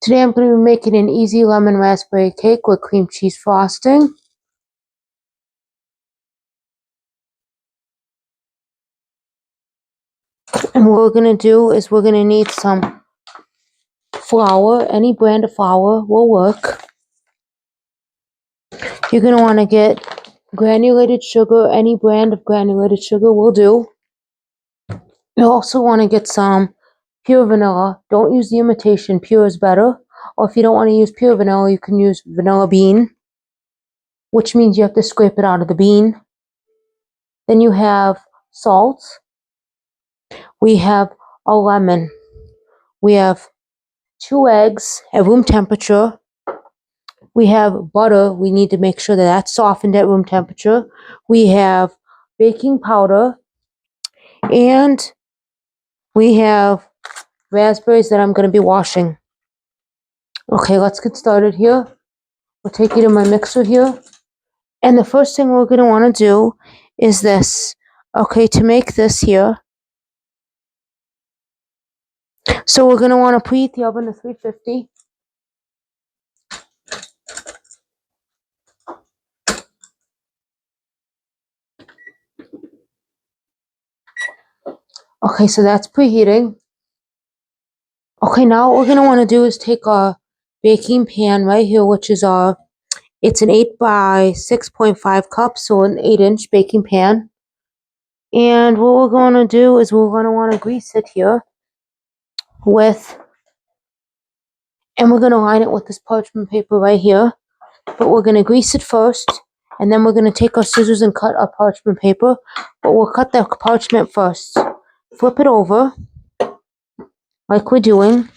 Today I'm going to be making an easy lemon raspberry cake with cream cheese frosting. And what we're going to do is we're going to need some flour. Any brand of flour will work. You're going to want to get granulated sugar. Any brand of granulated sugar will do. You'll also want to get some pure vanilla. Don't use the imitation. Pure is better. Or if you don't want to use pure vanilla, you can use vanilla bean, which means you have to scrape it out of the bean. Then you have salt. We have a lemon. We have 2 eggs at room temperature. We have butter. We need to make sure that that's softened at room temperature. We have baking powder. And we have raspberries that I'm going to be washing. Okay, let's get started here. We'll take you to my mixer here. And the first thing we're going to want to do is this. Okay, to make this here. So we're going to want to preheat the oven to 350. Okay, so that's preheating. Okay, now what we're going to want to do is take our baking pan right here, which is it's an 8 by 6.5 cups, so an 8-inch baking pan. And what we're going to do is we're going to want to grease it here and we're going to line it with this parchment paper right here. But we're going to grease it first, and then we're going to take our scissors and cut our parchment paper. But we'll cut the parchment first. Flip it over, like we're doing.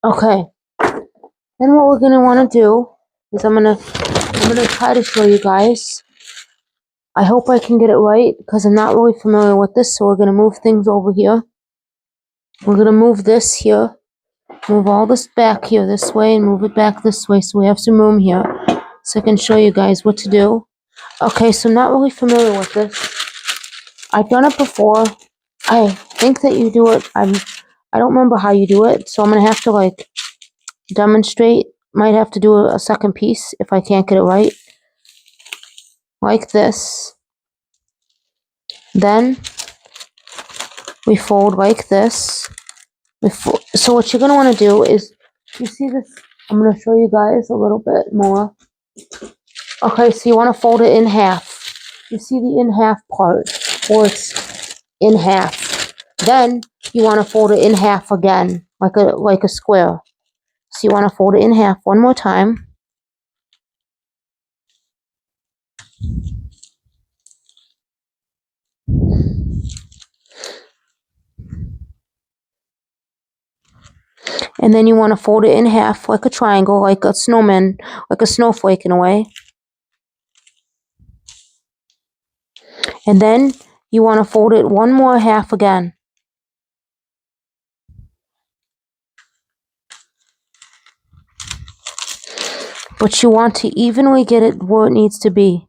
Okay. Then what we're going to want to do is I'm going to try to show you guys. I hope I can get it right because I'm not really familiar with this, so we're going to move things over here. We're going to move this here, move all this back here this way, and move it back this way so we have some room here so I can show you guys what to do. Okay, so I'm not really familiar with this. I've done it before. I think that you do it. I don't remember how you do it, so I'm going to have to demonstrate. Might have to do a second piece if I can't get it right. Like this. Then we fold like this. So what you're going to want to do is, you see this? I'm going to show you guys a little bit more. Okay, so you want to fold it in half. You see the in half part, or it's in half. Then you want to fold it in half again, like a square. So you want to fold it in half one more time. And then you want to fold it in half like a triangle, like a snowman, like a snowflake in a way. And then you want to fold it one more half again. But you want to evenly get it where it needs to be.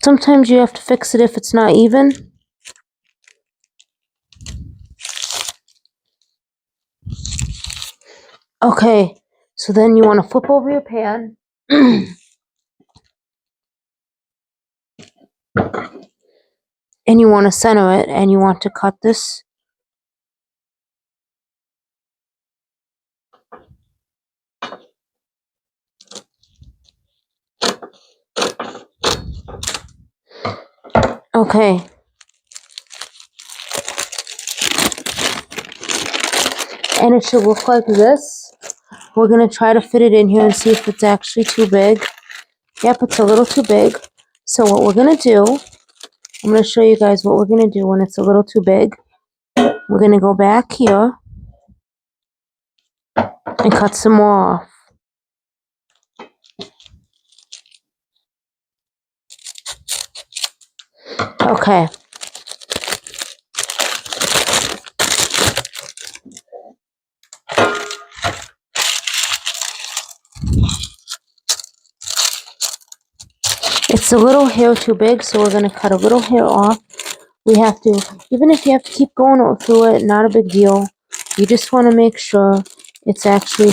Sometimes you have to fix it if it's not even. Okay, so then you want to flip over your pan. And you want to center it, and you want to cut this. Okay. And it should look like this. We're going to try to fit it in here and see if it's actually too big. Yep, it's a little too big. So what we're going to do, I'm going to show you guys what we're going to do when it's a little too big. We're going to go back here. and cut some more off. Okay. It's a little hair too big, so we're going to cut a little hair off. We have to, even if you have to keep going through it, not a big deal. You just want to make sure it's actually...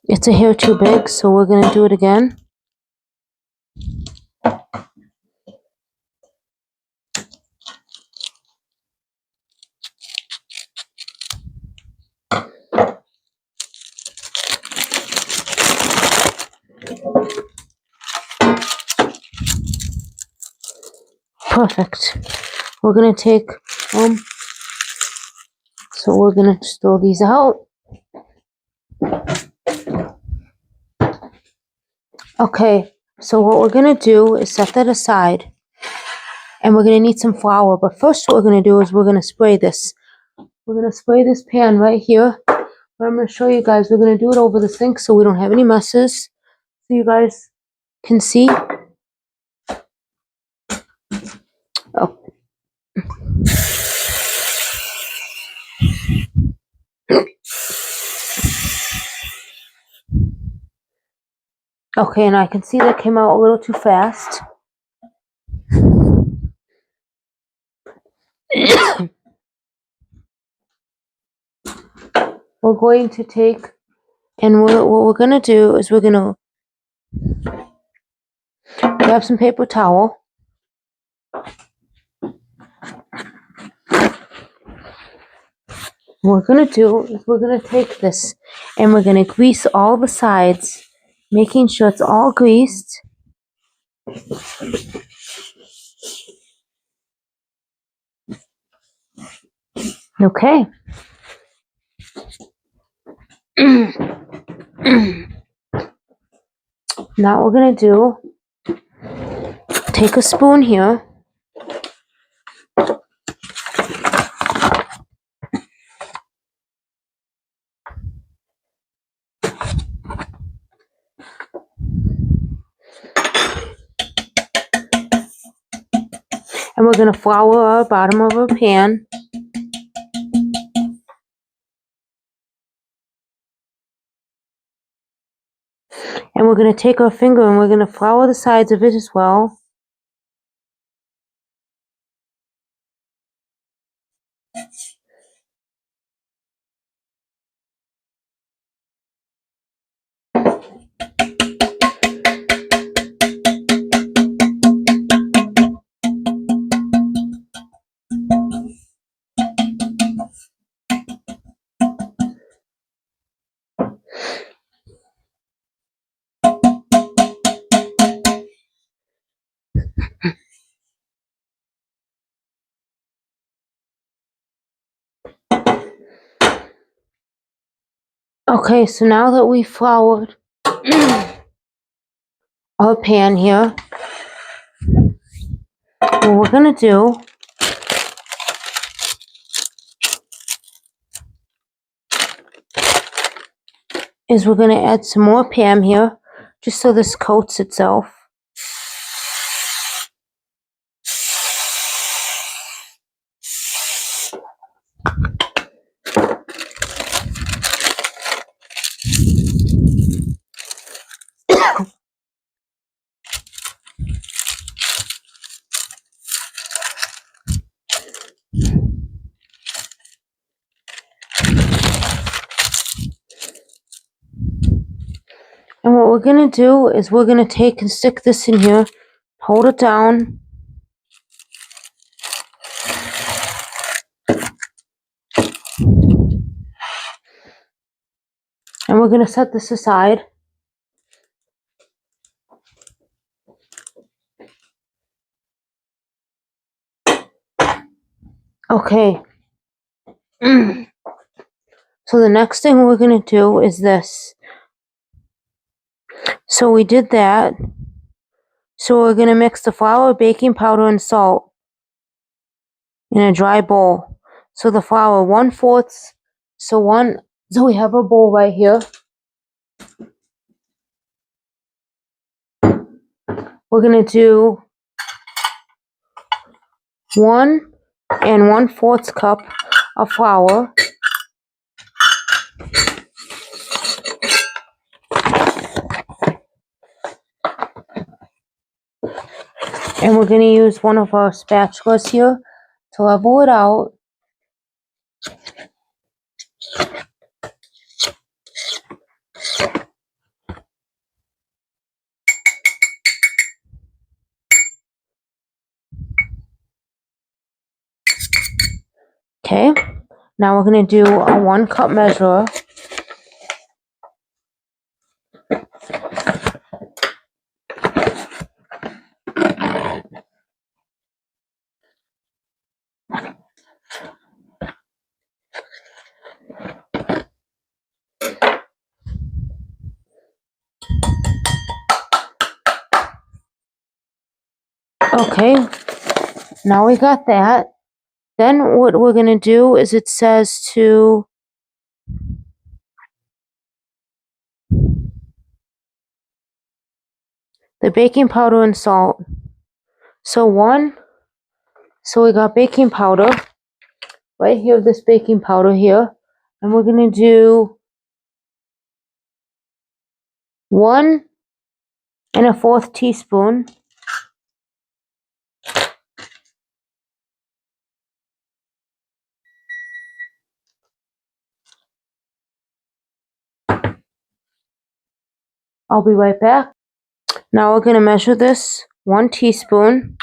It's a hair too big, so we're going to do it again. Perfect. We're going to take, so we're going to just throw these out. Okay, so what we're going to do is set that aside. And we're going to need some flour. But first what we're going to do is we're going to spray this. We're going to spray this pan right here. But I'm going to show you guys. We're going to do it over the sink so we don't have any messes. So you guys can see. Oh. Okay, and I can see that came out a little too fast. We're going to take, and what we're going to do is we're going to grab some paper towel. What we're going to do is we're going to take this and we're going to grease all the sides, making sure it's all greased. Okay. Now what we're going to do, take a spoon here. And we're going to flour our bottom of our pan. And we're going to take our finger and we're going to flour the sides of it as well. Okay, so now that we floured our pan here, what we're going to do is we're going to add some more Pam here, just so this coats itself. And what we're going to do is we're going to take and stick this in here, hold it down. And we're going to set this aside. Okay. So the next thing we're going to do is this. So we did that. So we're going to mix the flour, baking powder, and salt in a dry bowl. So the flour, 1/4. So we have a bowl right here. We're going to do 1 1/4 cup of flour. And we're going to use one of our spatulas here to level it out. Okay, now we're going to do a 1 cup measure. Okay, now we got that. Then what we're going to do is it says to the baking powder and salt. So we got baking powder right here, this baking powder here, and we're going to do 1 1/4 teaspoon. I'll be right back. Now we're going to measure this 1 teaspoon.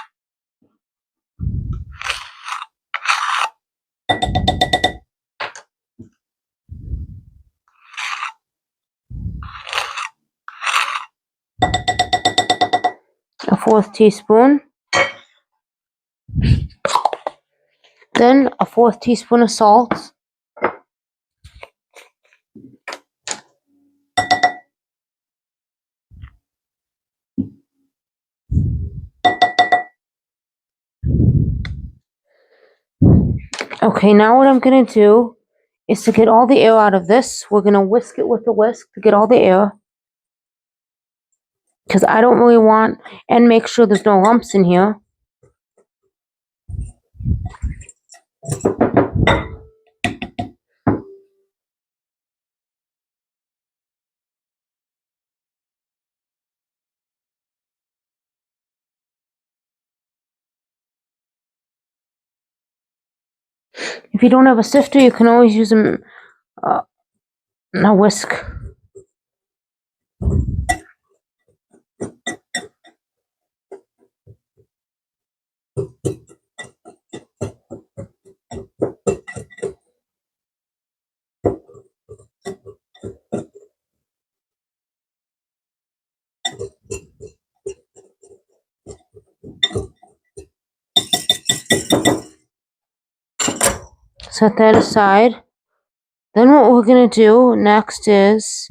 A 1/4 teaspoon. Then a 1/4 teaspoon of salt. Okay, now what I'm going to do is to get all the air out of this, we're going to whisk it with a whisk to get all the air. Because I don't really want, and make sure there's no lumps in here. If you don't have a sifter, you can always use a whisk. Set that aside. Then what we're going to do next is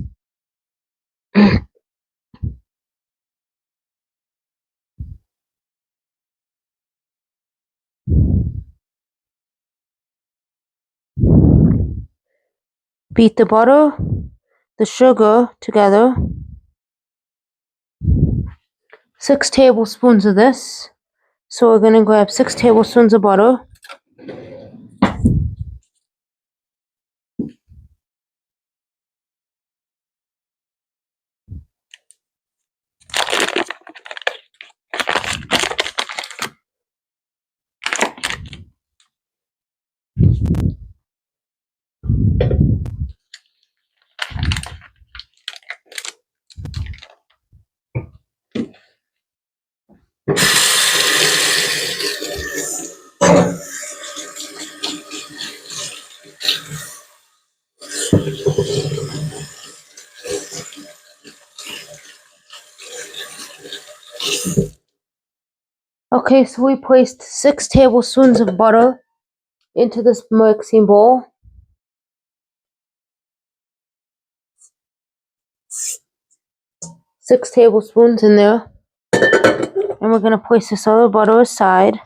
beat the butter, the sugar together. 6 tablespoons of this. So we're going to grab 6 tablespoons of butter. Okay, so we placed 6 tablespoons of butter into this mixing bowl. 6 tablespoons in there. And we're going to place this other butter aside.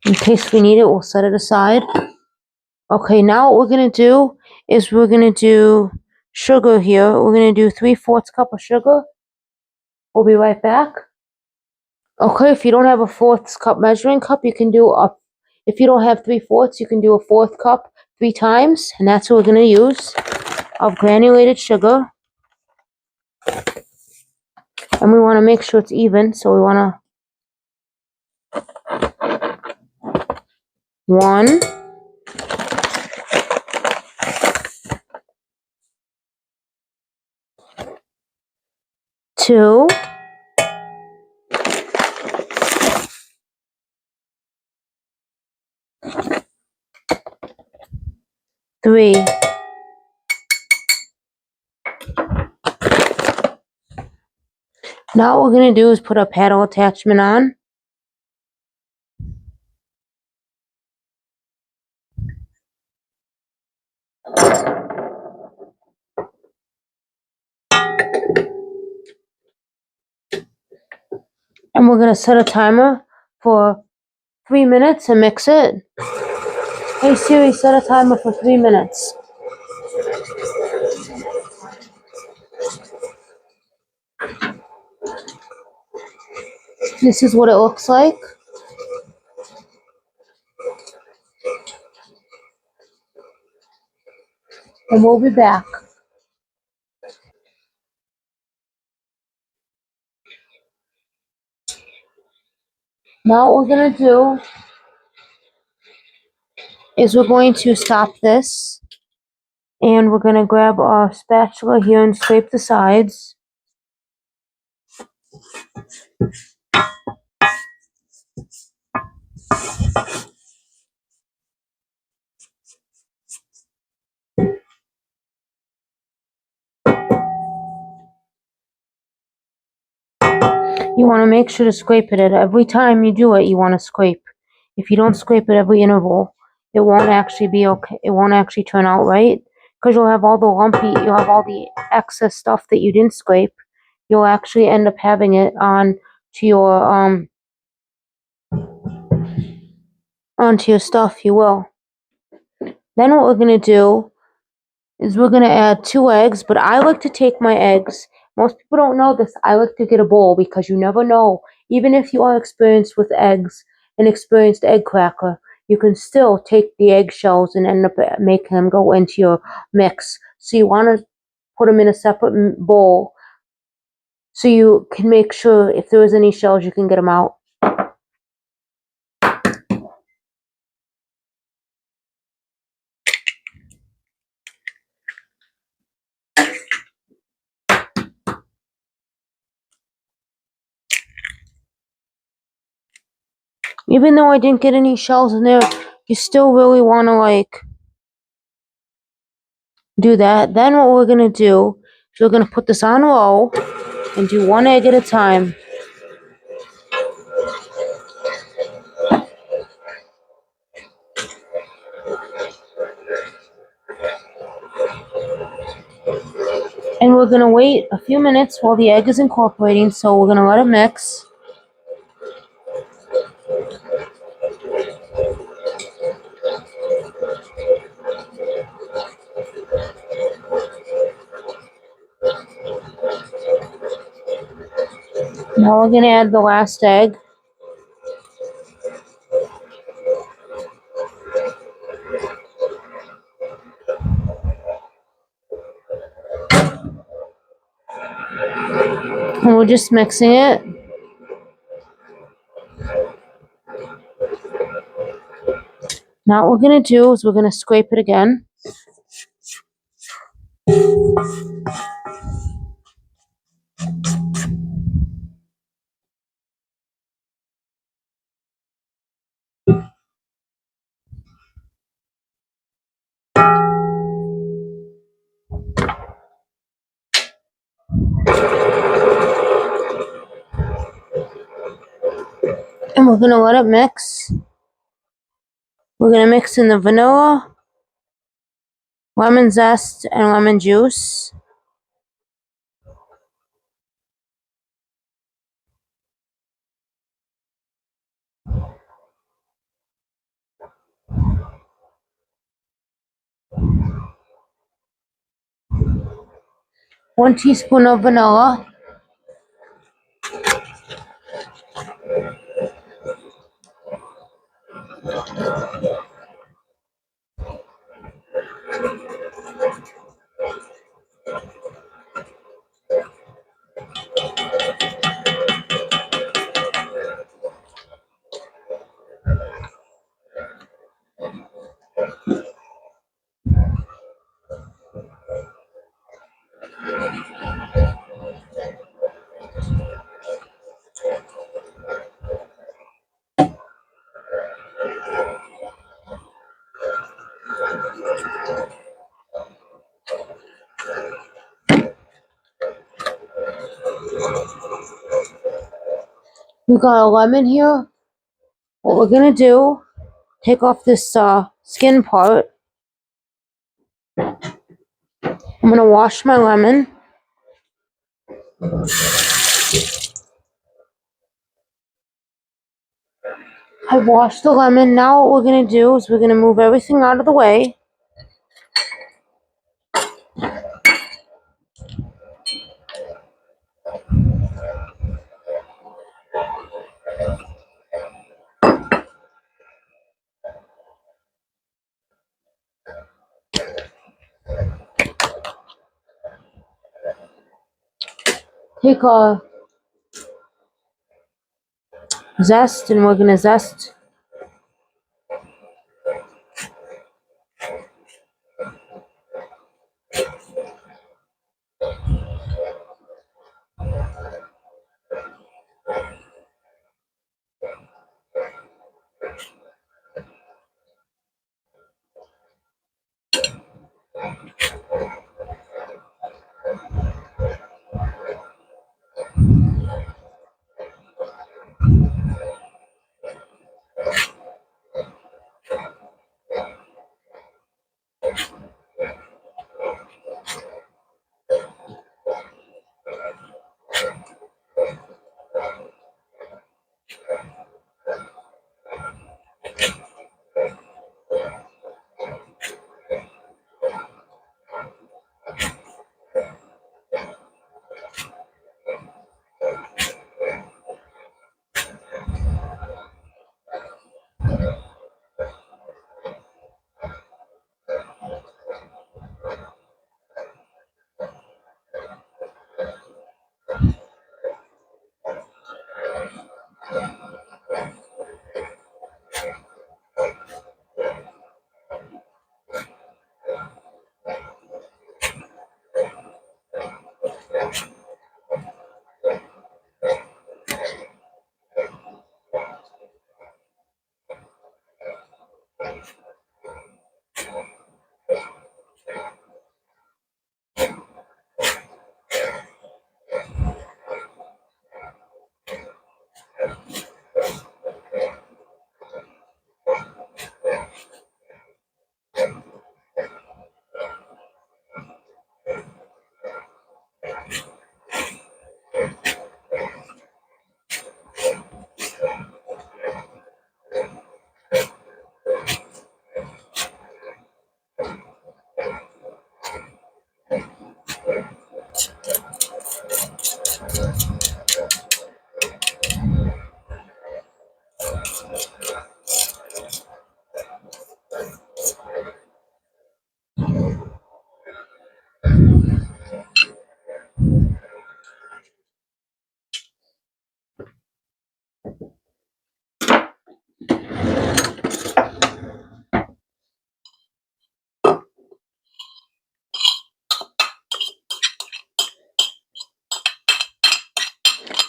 In case we need it, we'll set it aside. Okay, now what we're going to do is we're going to do sugar here. We're going to do 3/4 cup of sugar. We'll be right back. Okay, if you don't have a 1/4 cup measuring cup, you can do if you don't have 3/4, you can do a 1/4 cup 3 times. And that's what we're going to use of granulated sugar. And we want to make sure it's even, so we want to 1, 2, 3. Now what we're going to do is put our paddle attachment on. And we're going to set a timer for 3 minutes and mix it. Hey Siri, set a timer for 3 minutes. This is what it looks like. And we'll be back. Now what we're going to do is we're going to stop this. And we're going to grab our spatula here and scrape the sides. You want to make sure to scrape it at every time you do it. You want to scrape. If you don't scrape at every interval, it won't actually be okay. It won't actually turn out right because you'll have all the excess stuff that you didn't scrape. You'll actually end up having it onto your stuff. You will. Then what we're gonna do is we're gonna add 2 eggs. But I like to take my eggs. Most people don't know this. I like to get a bowl because you never know. Even if you are experienced with eggs, an experienced egg cracker, you can still take the eggshells and end up making them go into your mix. So you want to put them in a separate bowl so you can make sure if there is any shells, you can get them out. Even though I didn't get any shells in there, you still really want to do that. Then what we're going to do is we're going to put this on low and do 1 egg at a time. And we're going to wait a few minutes while the egg is incorporating, so we're going to let it mix. Now we're going to add the last egg. And we're just mixing it. Now what we're going to do is we're going to scrape it again. And we're gonna let it mix. We're gonna mix in the vanilla, lemon zest, and lemon juice. One teaspoon of vanilla. We got a lemon here. What we're gonna do, take off this skin part. I'm gonna wash my lemon. I washed the lemon. Now what we're gonna do is we're gonna move everything out of the way. Take a zest and we're gonna zest.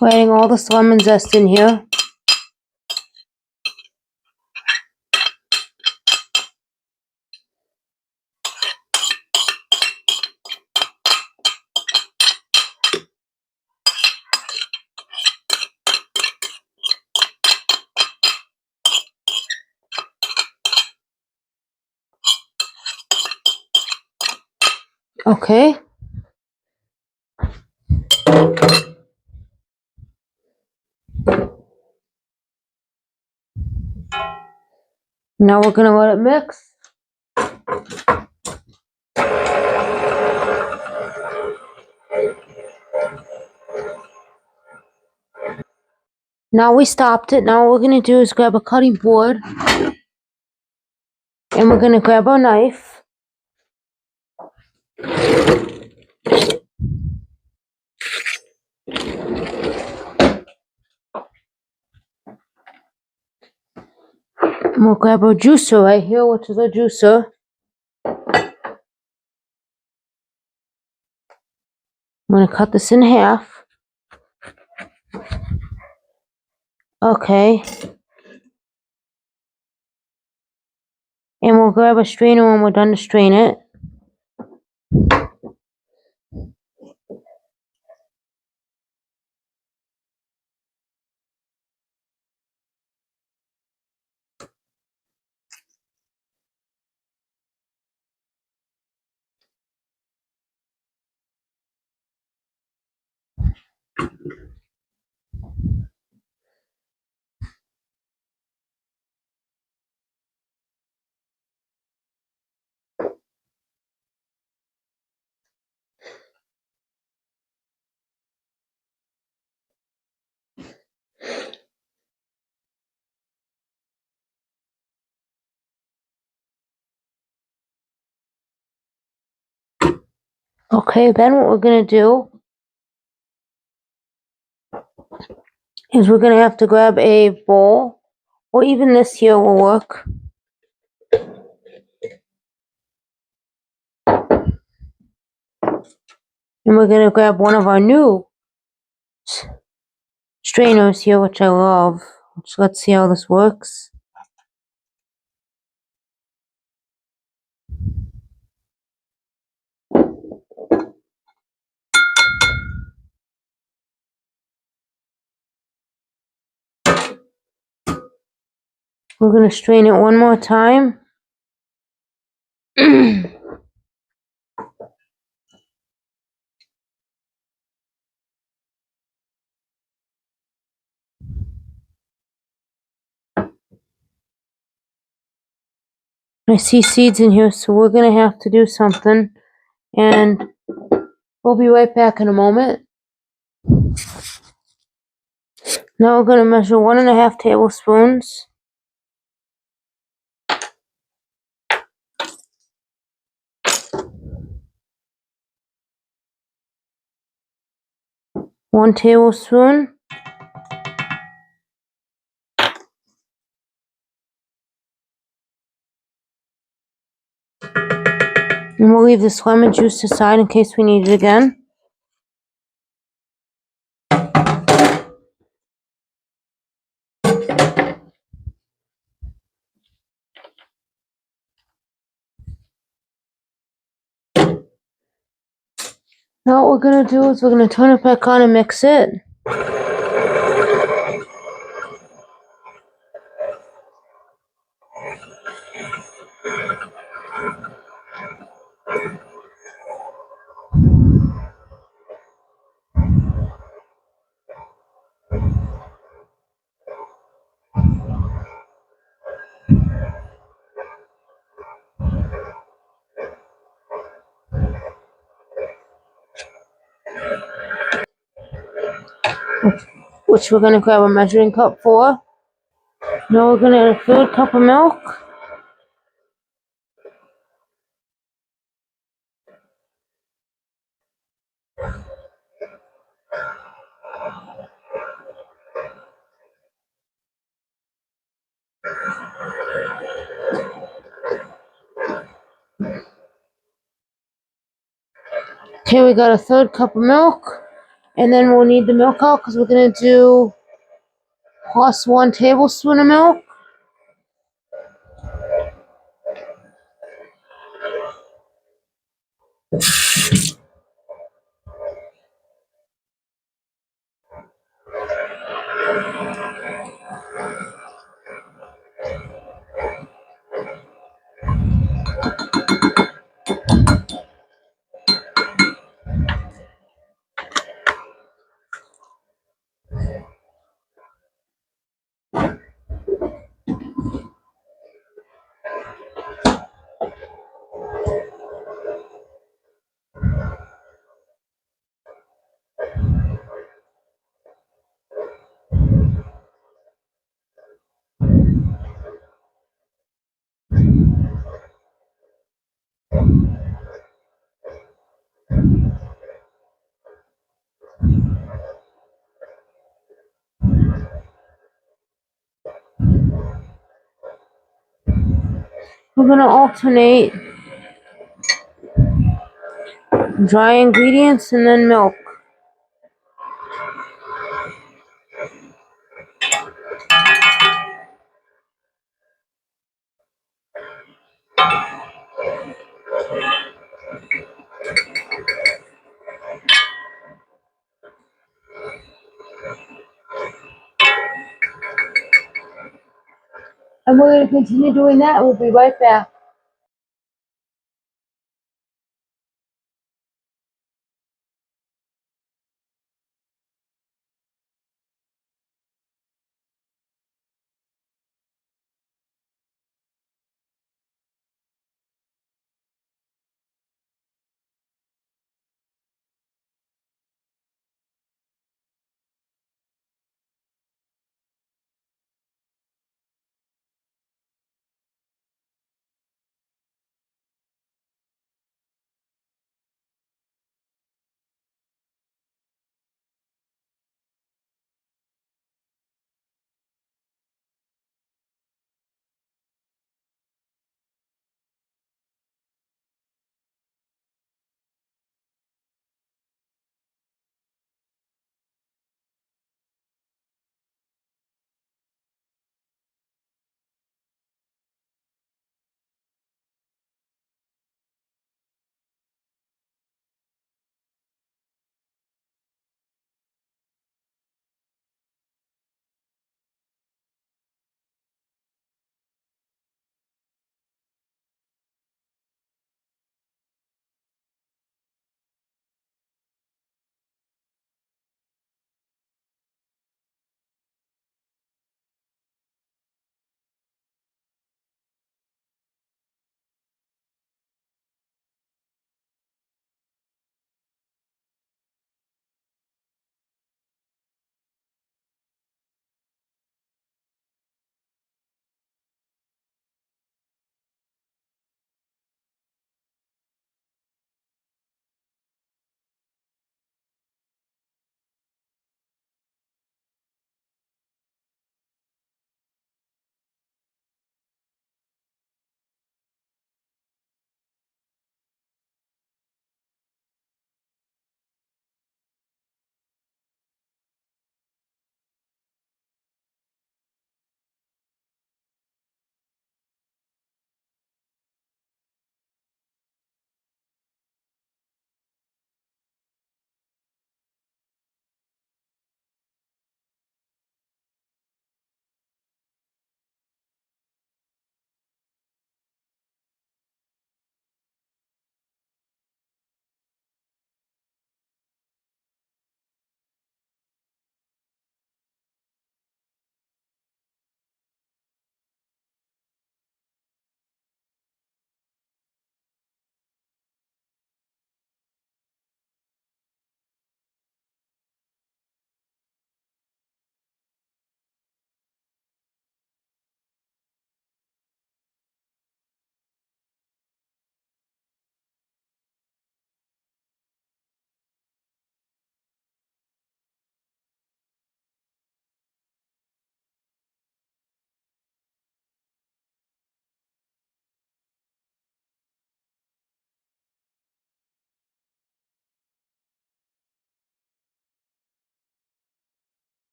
We're adding all this lemon zest in here. Okay. Now we're gonna let it mix. Now we stopped it. Now what we're gonna do is grab a cutting board and we're gonna grab our knife. And we'll grab our juicer right here, which is our juicer. I'm gonna cut this in half. Okay. And we'll grab a strainer when we're done to strain it. Okay, then what we're gonna do is we're gonna have to grab a bowl, or even this here will work. And we're gonna grab one of our new strainers here, which I love. Let's see how this works. We're gonna strain it one more time. I see seeds in here, so we're gonna have to do something, and we'll be right back in a moment. Now we're gonna measure 1.5 tablespoons. One tablespoon. And we'll leave this lemon juice aside in case we need it again. Now what we're gonna do is we're gonna turn it back on and mix it. Which we're gonna grab a measuring cup for. Now we're gonna add a third cup of milk. Okay, we got a third cup of milk. And then we'll need the milk out because we're gonna do plus 1 tablespoon of milk. We're gonna alternate dry ingredients and then milk. And we're gonna continue doing that. We'll be right back.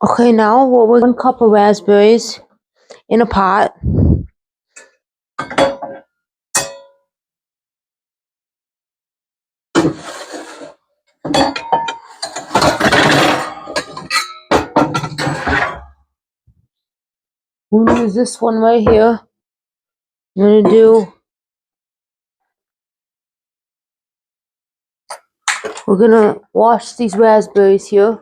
Okay, now what we're 1 cup of raspberries in a pot. We're gonna use this one right here. We're gonna wash these raspberries here.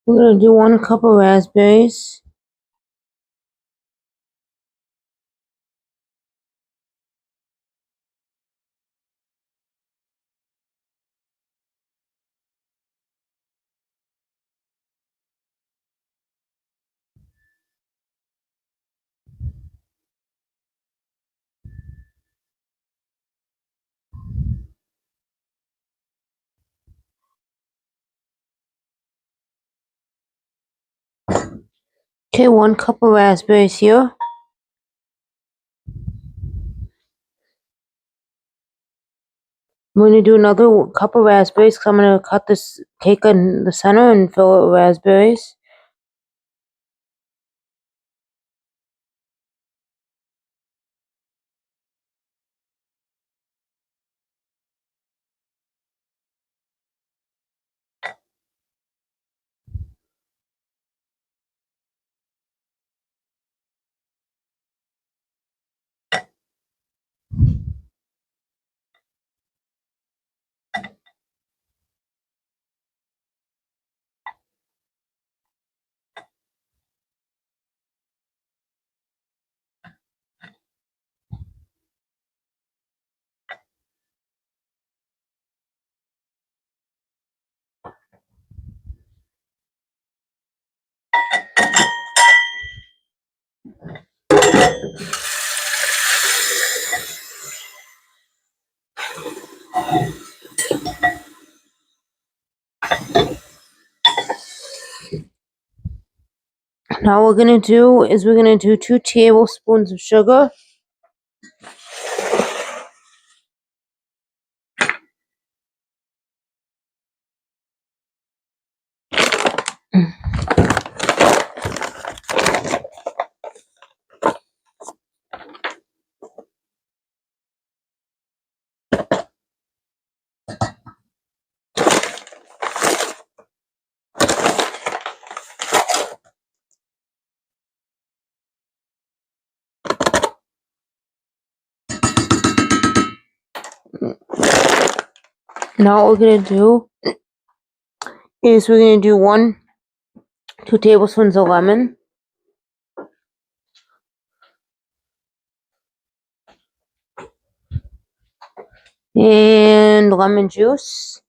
We're gonna do 1 cup of raspberries. Okay, 1 cup of raspberries here. I'm gonna do another cup of raspberries because I'm gonna cut this cake in the center and fill it with raspberries. Now what we're gonna do is we're gonna do 2 tablespoons of sugar. Now what we're gonna do is we're gonna do 2 tablespoons of lemon. And lemon juice.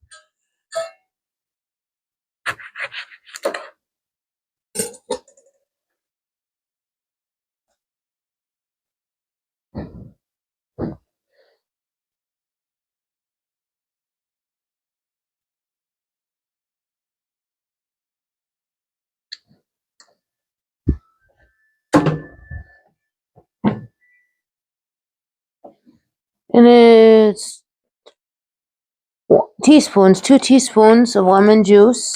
And it's 2 teaspoons of lemon juice.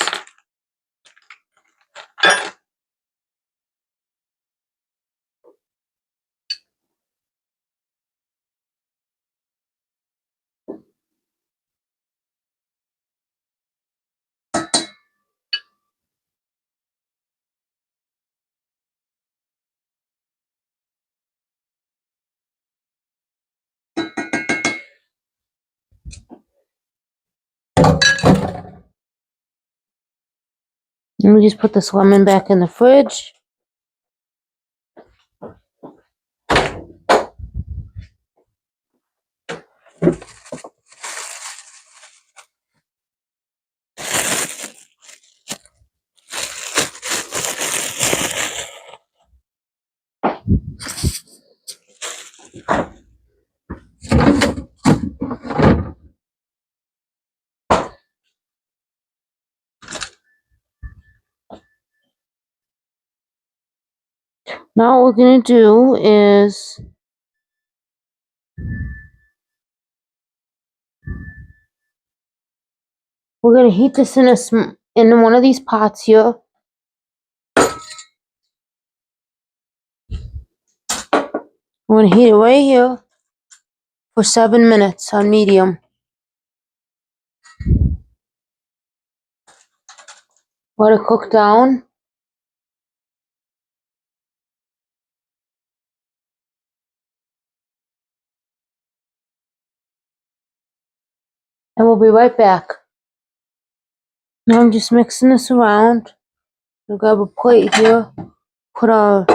Let me just put this lemon back in the fridge. Now what we're going to do is we're going to heat this in in one of these pots here. We're going to heat it right here for 7 minutes on medium. Let it cook down. And we'll be right back. Now I'm just mixing this around. We'll grab a plate here, put our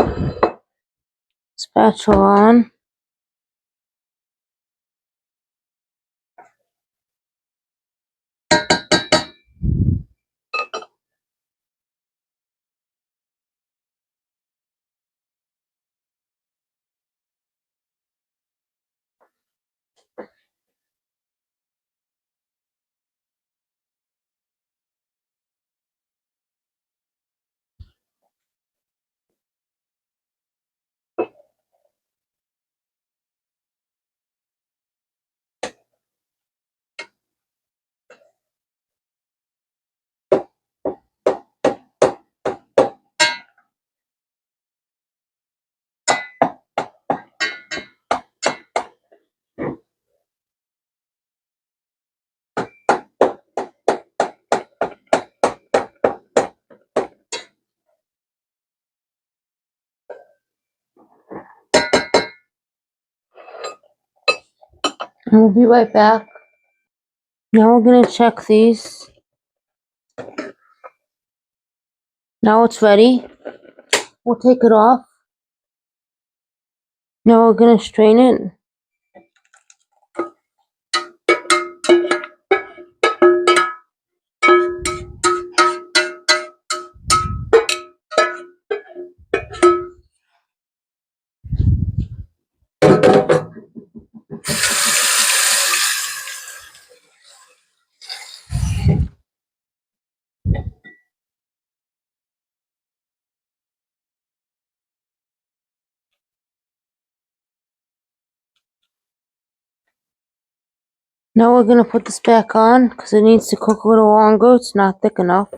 spatula on. And we'll be right back. Now we're going to check these. Now it's ready. We'll take it off. Now we're going to strain it. Now we're going to put this back on because it needs to cook a little longer. It's not thick enough.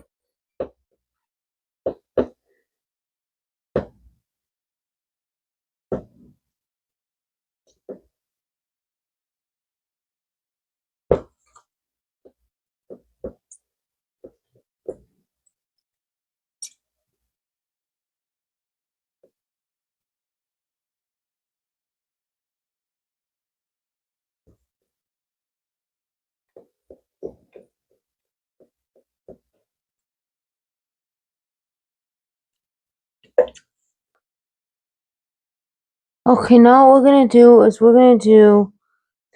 Okay, now what we're going to do is we're going to do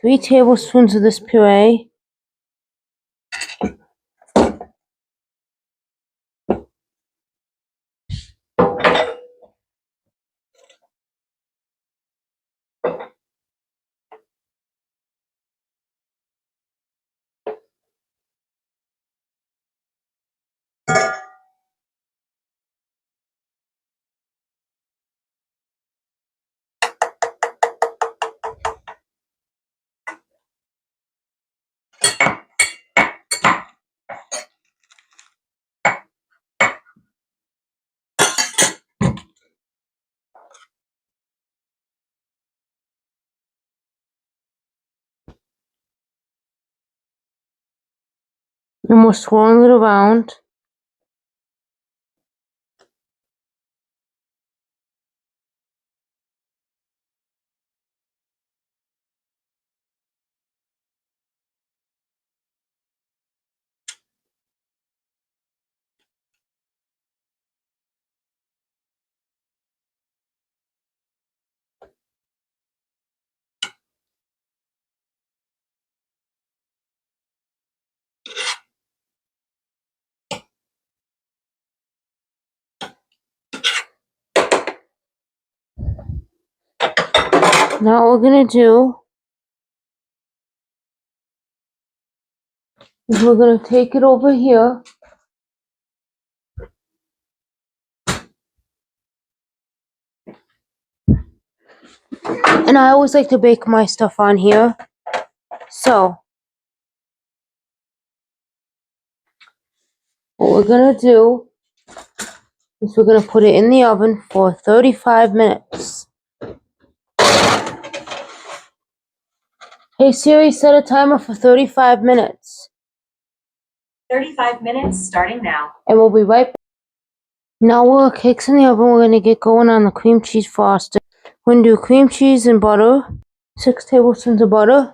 3 tablespoons of this puree. And we're swirling it around. Now what we're gonna do is we're gonna take it over here. And I always like to bake my stuff on here. So what we're gonna do is we're gonna put it in the oven for 35 minutes. Hey Siri, set a timer for 35 minutes. 35 minutes starting now. And we'll be right back. Now while our cake's in the oven, we're gonna get going on the cream cheese frosting. We're gonna do cream cheese and butter, 6 tablespoons of butter.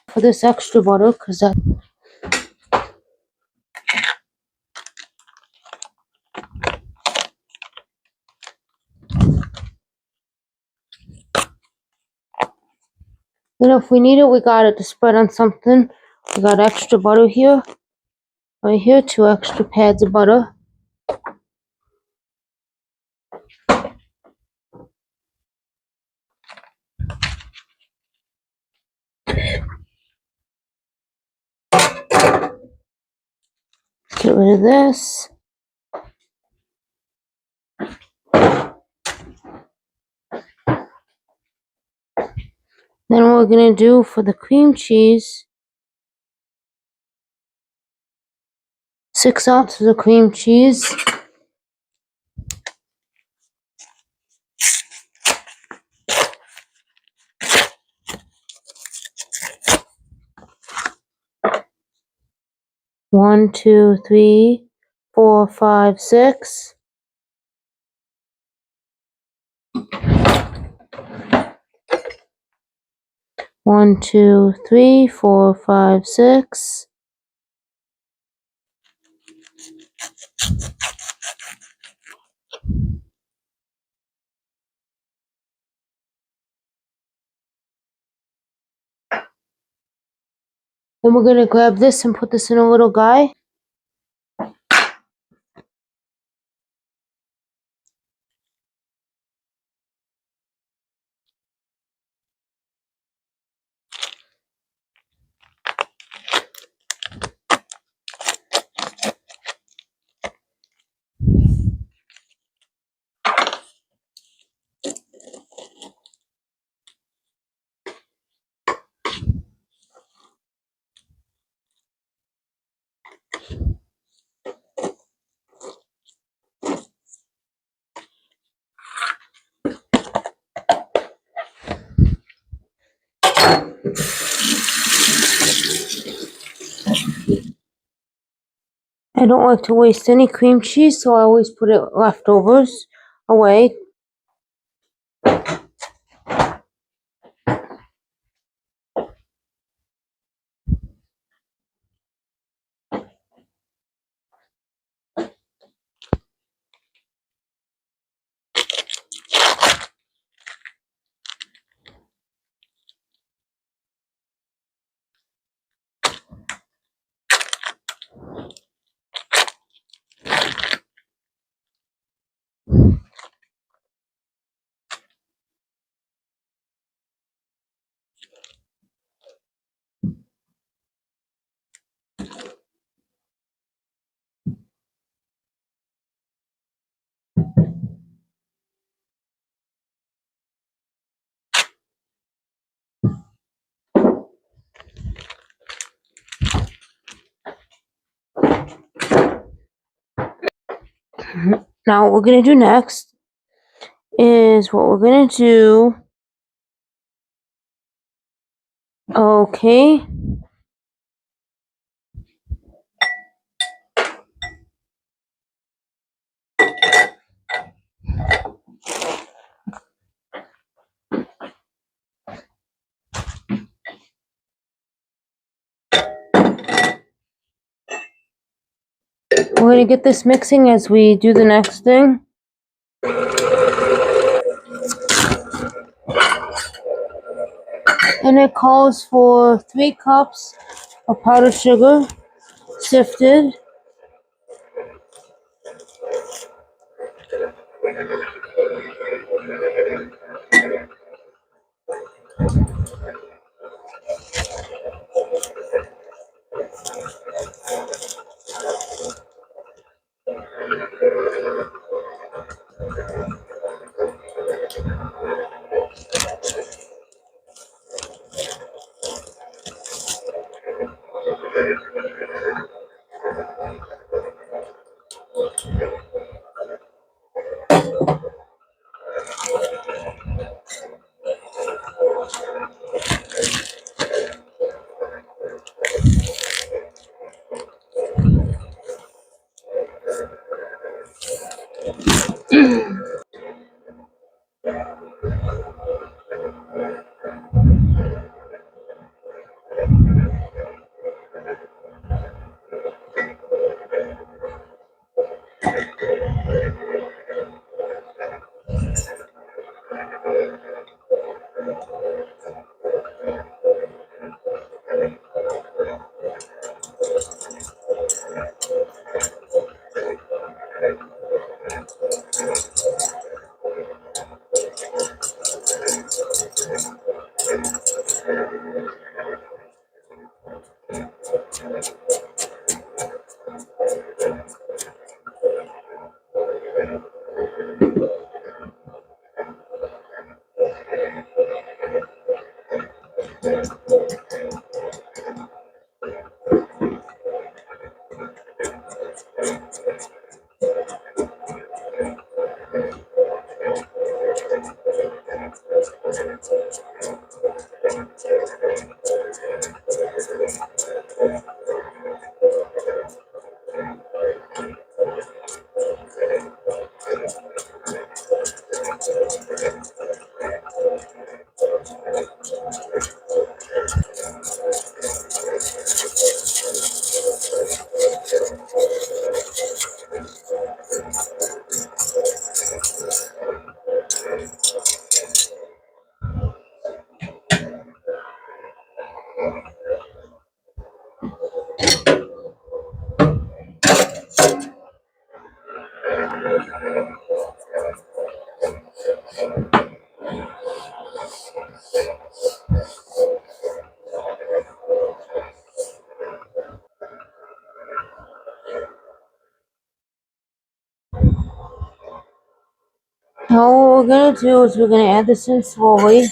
For this extra butter, because that. Then if we need it, we got it to spread on something. We got extra butter here. Right here, 2 extra pads of butter. Get rid of this. Then what we're gonna do for the cream cheese, 6 ounces of cream cheese. One, two, three, 4, 5, 6. One, two, three, 4, 5, 6. Then we're gonna grab this and put this in a little guy. I don't like to waste any cream cheese, so I always put it leftovers away. Now what we're gonna do next is what we're gonna do. Okay. We're gonna get this mixing as we do the next thing. And it calls for 3 cups of powdered sugar, sifted. Now what we're gonna do is we're gonna add this in slowly.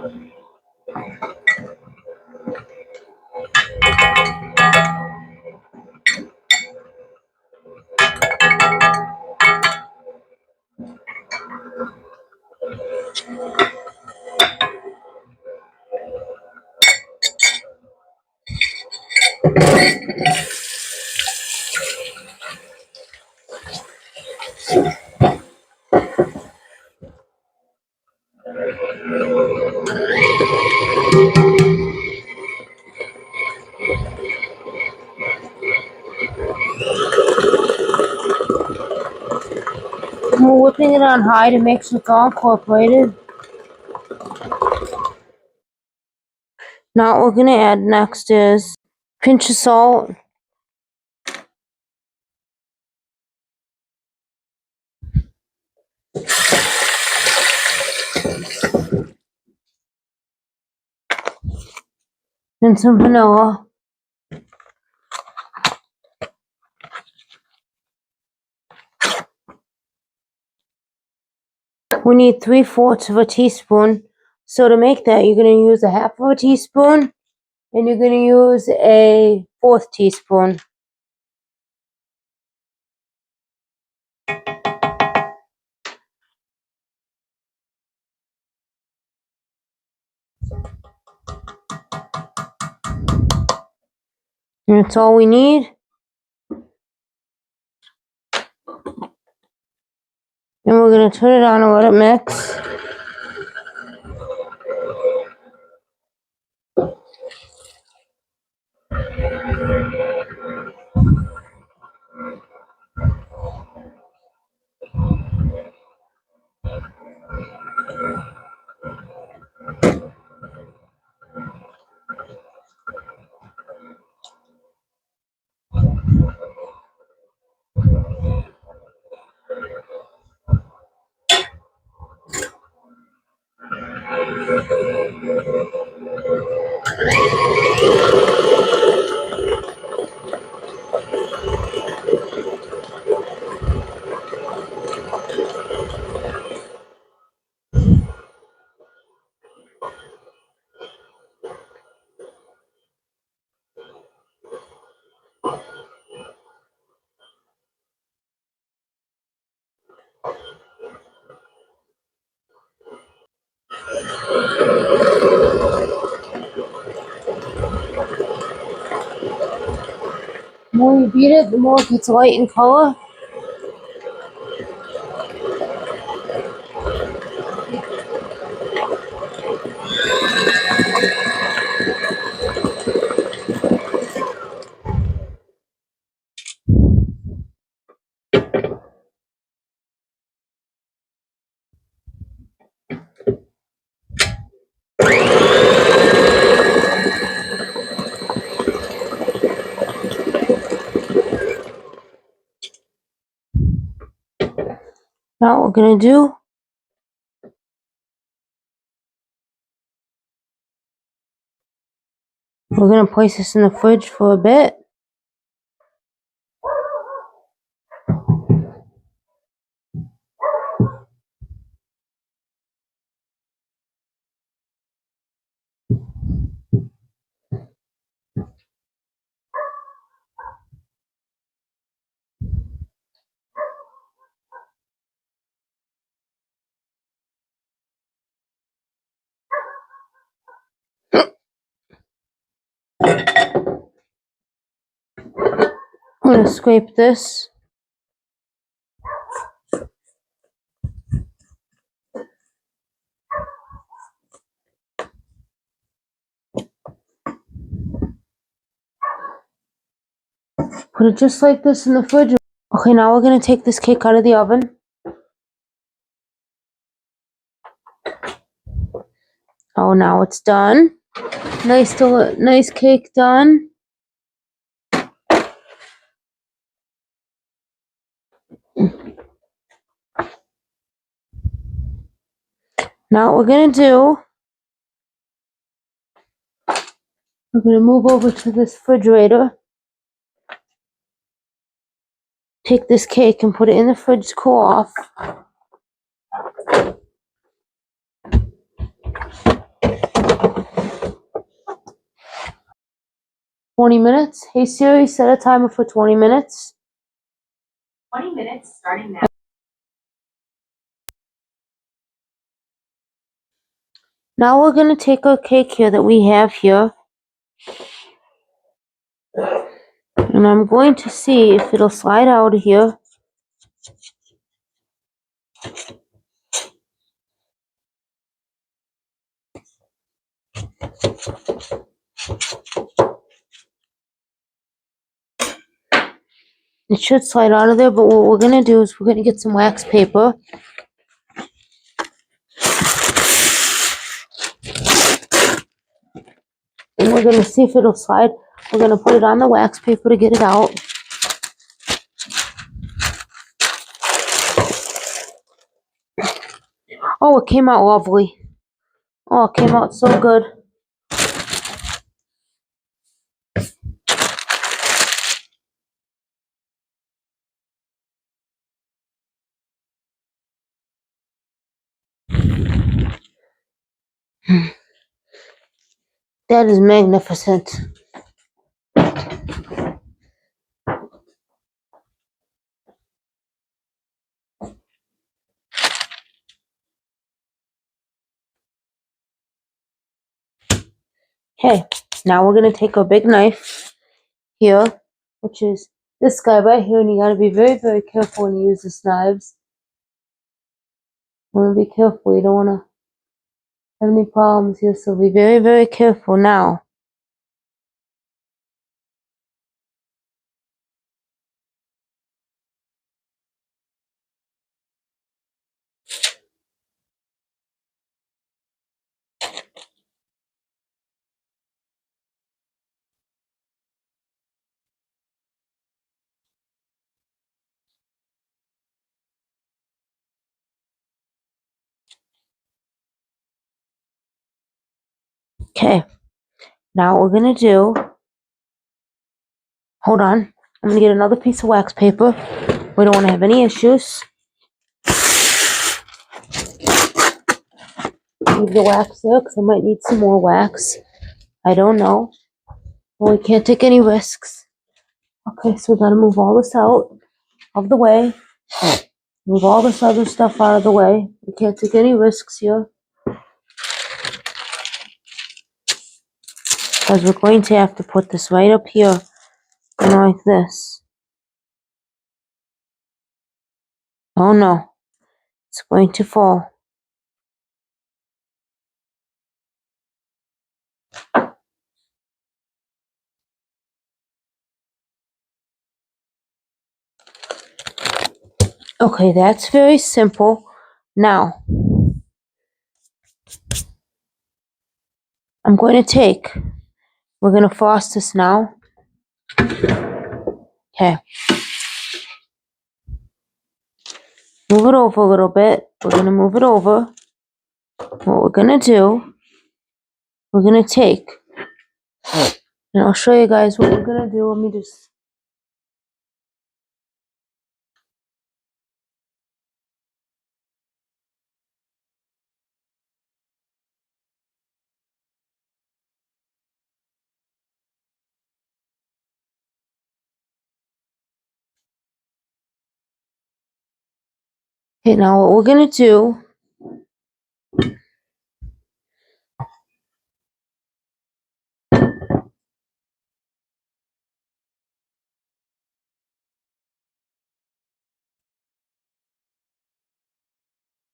We're whipping it on high to make sure it's all incorporated. Now what we're gonna add next is pinch of salt, and some vanilla. We need 3/4 of a teaspoon. So to make that, you're gonna use a half of a teaspoon, and you're gonna use a 1/4 teaspoon. And that's all we need. And we're gonna turn it on and let it mix. The more you beat it, the more it gets light in color. Now what we're gonna do, we're gonna place this in the fridge for a bit. I'm gonna scrape this. Put it just like this in the fridge. Okay, now we're gonna take this cake out of the oven. Oh, now it's done. Nice cake done. Now what we're gonna do, we're gonna move over to this refrigerator. Take this cake and put it in the fridge to cool off. 20 minutes. Hey Siri, set a timer for 20 minutes. 20 minutes starting now. Now we're going to take our cake here that we have here. And I'm going to see if it'll slide out of here. It should slide out of there, but what we're going to do is we're going to get some wax paper. And we're going to see if it'll slide. We're going to put it on the wax paper to get it out. Oh, it came out lovely. Oh, it came out so good. That is magnificent. Okay, now we're going to take our big knife here, which is this guy right here, and you got to be very, very careful when you use these knives. You want to be careful. You don't want to have any problems here, so be very, very careful now. Okay, now what we're going to do, hold on, I'm going to get another piece of wax paper. We don't want to have any issues. Leave the wax there because I might need some more wax. I don't know. Well, we can't take any risks. Okay, so we got to move all this out of the way. Move all this other stuff out of the way. We can't take any risks here. Because we're going to have to put this right up here. And like this. Oh no. It's going to fall. Okay, that's very simple. Now, I'm going to take, we're going to frost this now. Okay. Move it over a little bit. We're going to move it over. What we're going to do, we're going to take, and I'll show you guys what we're going to do. Let me just, okay, now what we're going to do,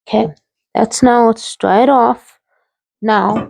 okay, that's now, let's dry it off. Now,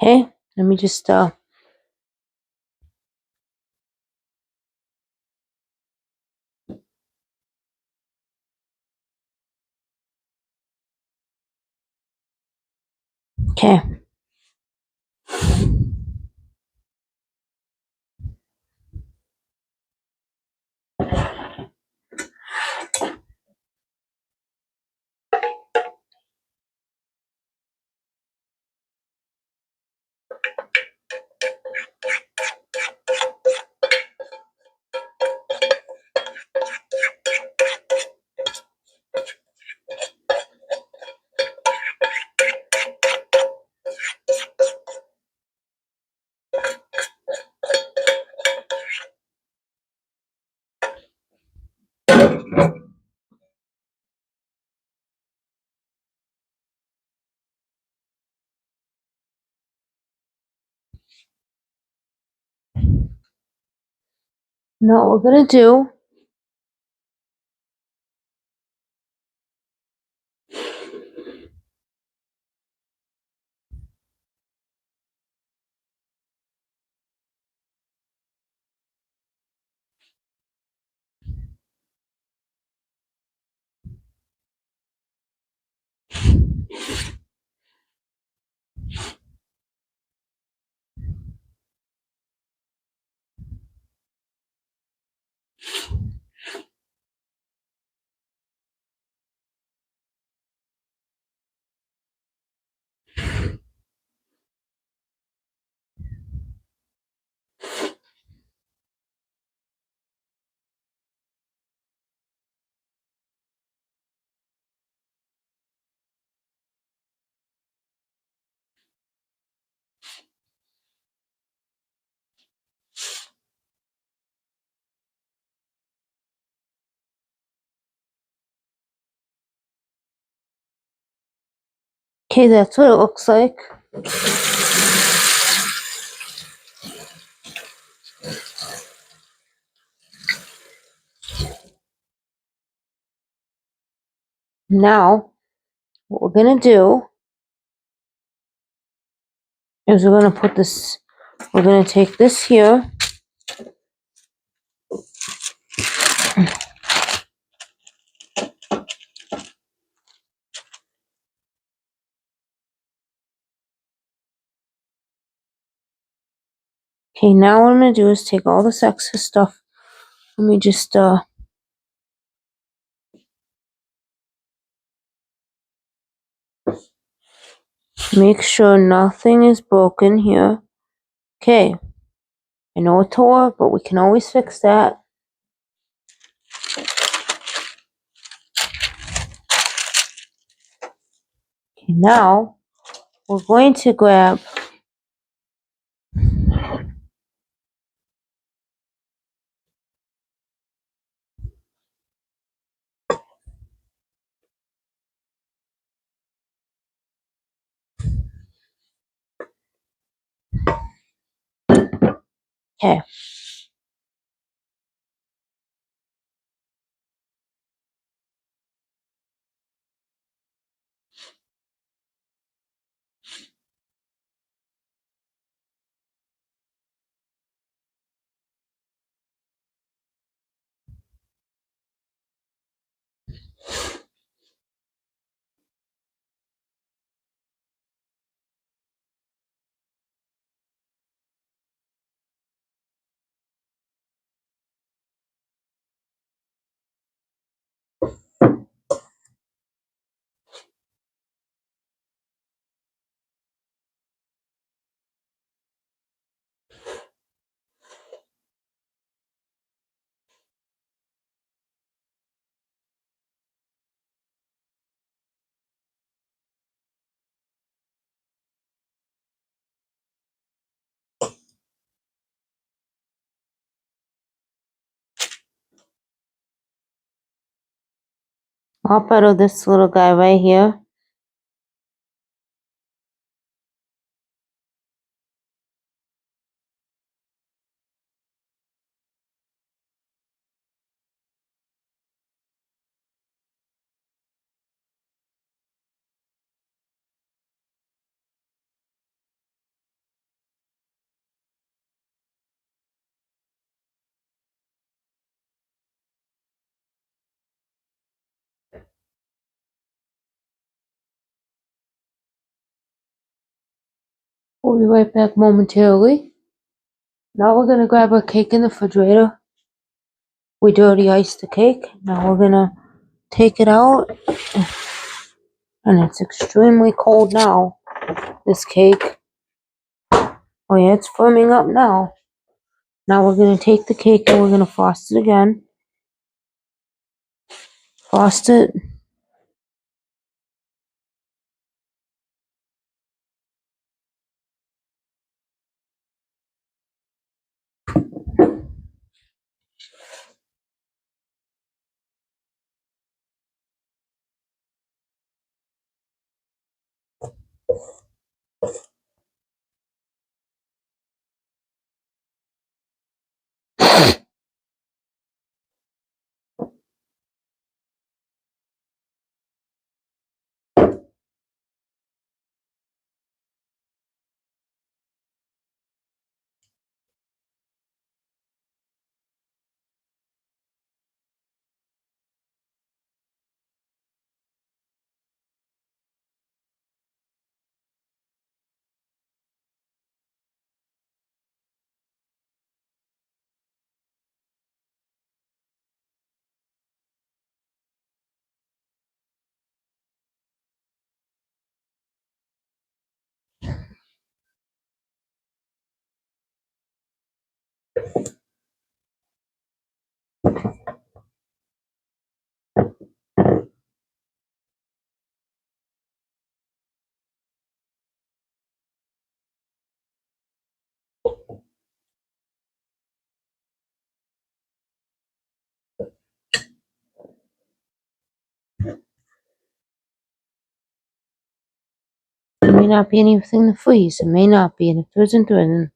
okay, let me just, Okay. Now what we're gonna do okay, that's what it looks like. Now what we're gonna do is we're gonna take this here. Okay, now what I'm gonna do is take all this excess stuff. Let me just make sure nothing is broken here. Okay, I know it tore, but we can always fix that. Okay, now we're going to grab okay. Up out of this little guy right here. We'll be right back momentarily. Now we're gonna grab our cake in the refrigerator. We dirty iced the cake. Now we're gonna take it out. And it's extremely cold now, this cake. Oh yeah, it's firming up now. Now we're gonna take the cake and we're gonna frost it again. Frost it. There may not be anything to freeze. It may not be, and if there isn't, there isn't.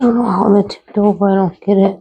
I don't know how that tipped over. I don't get it.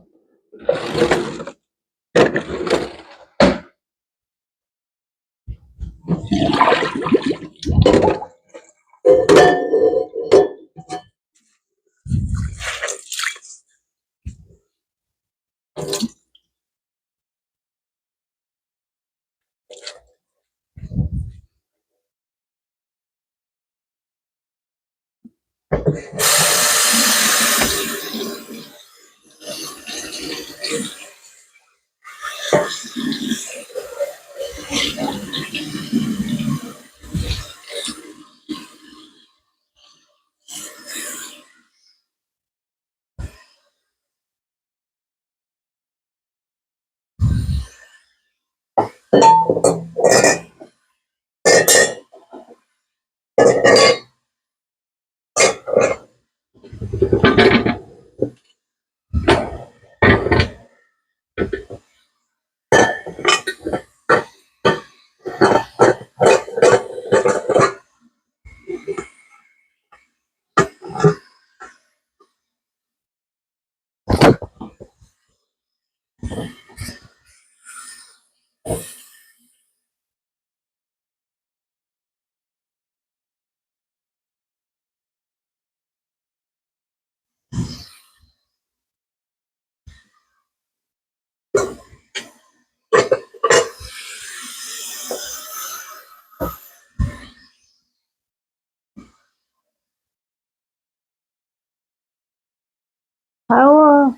How,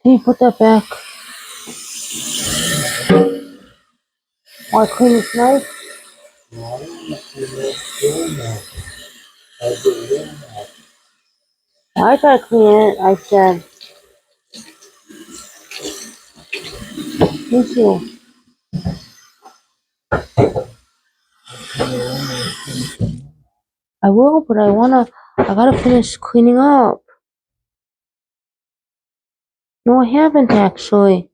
can you put that back? Want to clean this knife? I gotta clean it, I said. Me too. I will, but I gotta finish cleaning up. No, I haven't actually.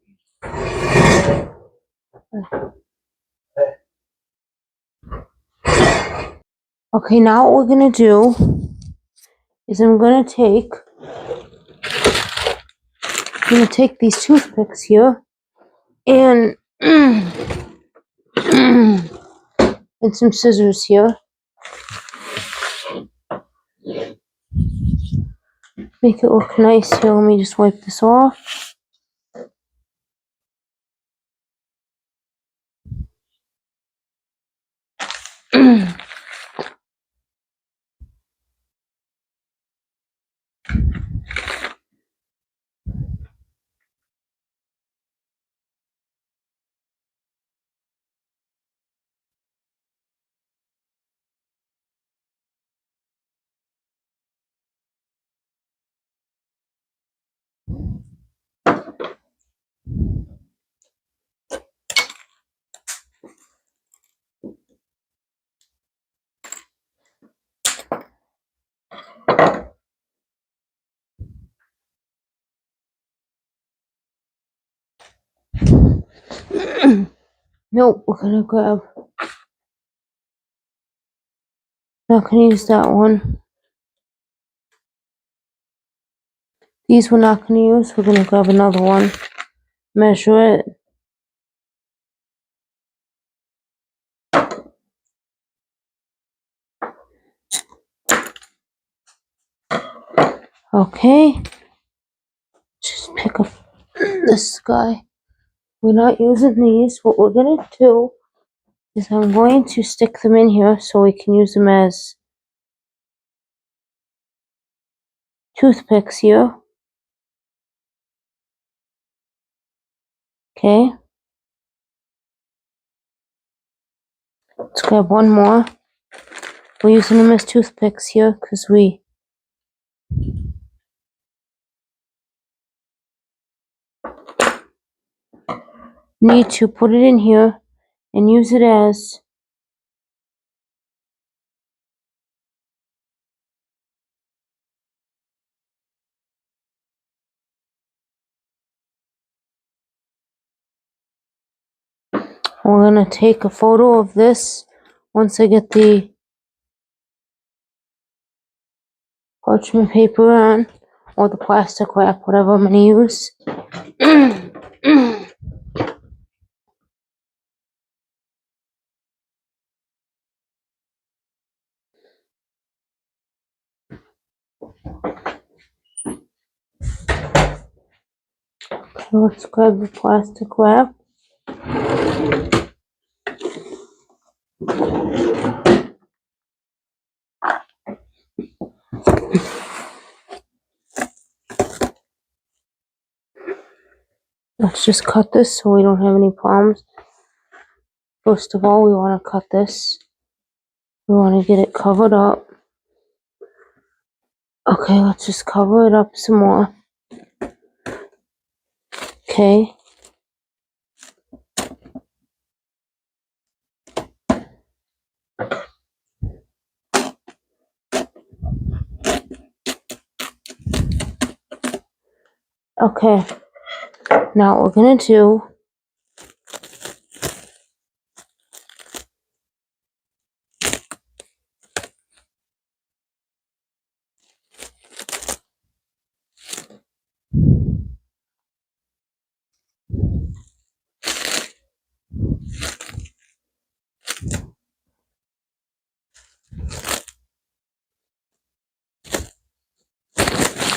Okay, now what we're gonna do is I'm gonna take these toothpicks here and and some scissors here. Make it look nice here. Let me just wipe this off. Nope, we're gonna grab. Not gonna use that one. These we're not gonna use. We're gonna grab another one. Measure it. Okay. Just pick up this guy. We're not using these. What we're gonna do is I'm going to stick them in here so we can use them as toothpicks here. Okay. Let's grab one more. We're using them as toothpicks here because we need to put it in here and use it as we're gonna take a photo of this once I get the parchment paper on or the plastic wrap, whatever I'm gonna use. Let's grab the plastic wrap. Let's just cut this so we don't have any problems. First of all, we want to cut this. We want to get it covered up. Okay, let's just cover it up some more. Okay. Okay. Now what we're gonna do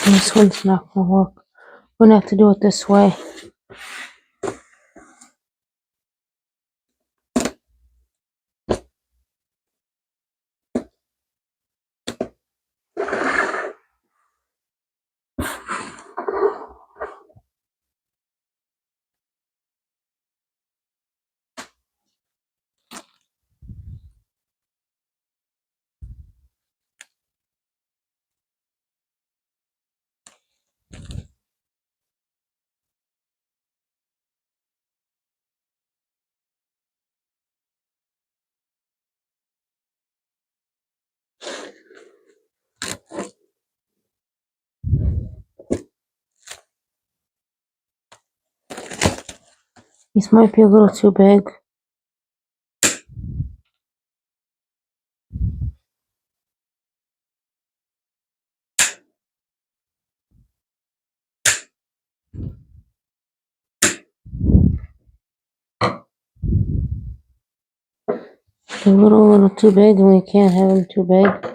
this one's not gonna work. We're gonna have to do it this way. These might be a little too big. They're a little too big, and we can't have them too big.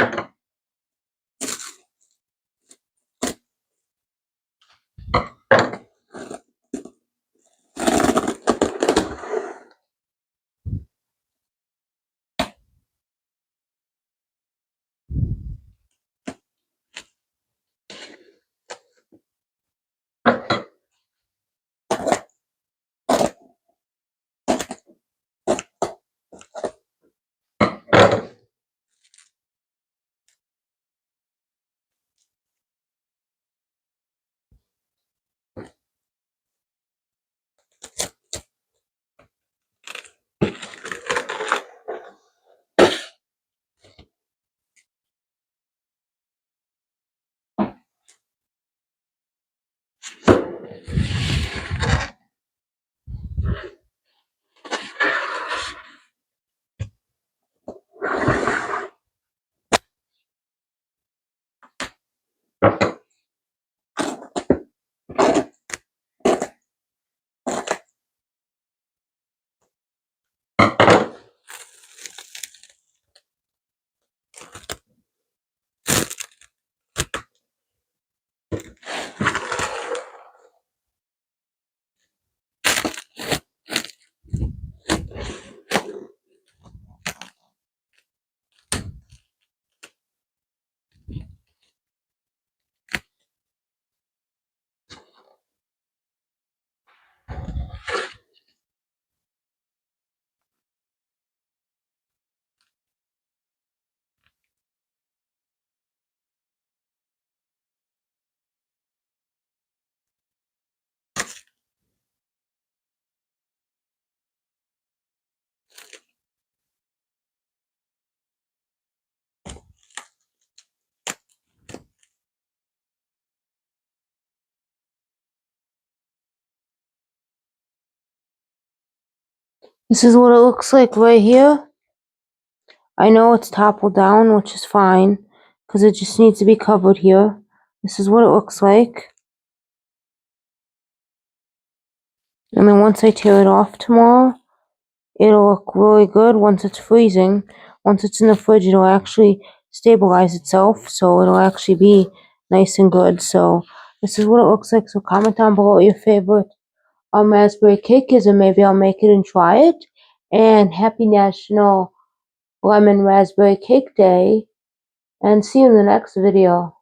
This is what it looks like right here. I know it's toppled down, which is fine, because it just needs to be covered here. This is what it looks like. And then once I tear it off tomorrow, it'll look really good once it's freezing. Once it's in the fridge, it'll actually stabilize itself, so it'll actually be nice and good. So this is what it looks like. So comment down below your favorite raspberry cake is, and maybe I'll make it and try it. And happy National Lemon Raspberry Cake Day, and see you in the next video.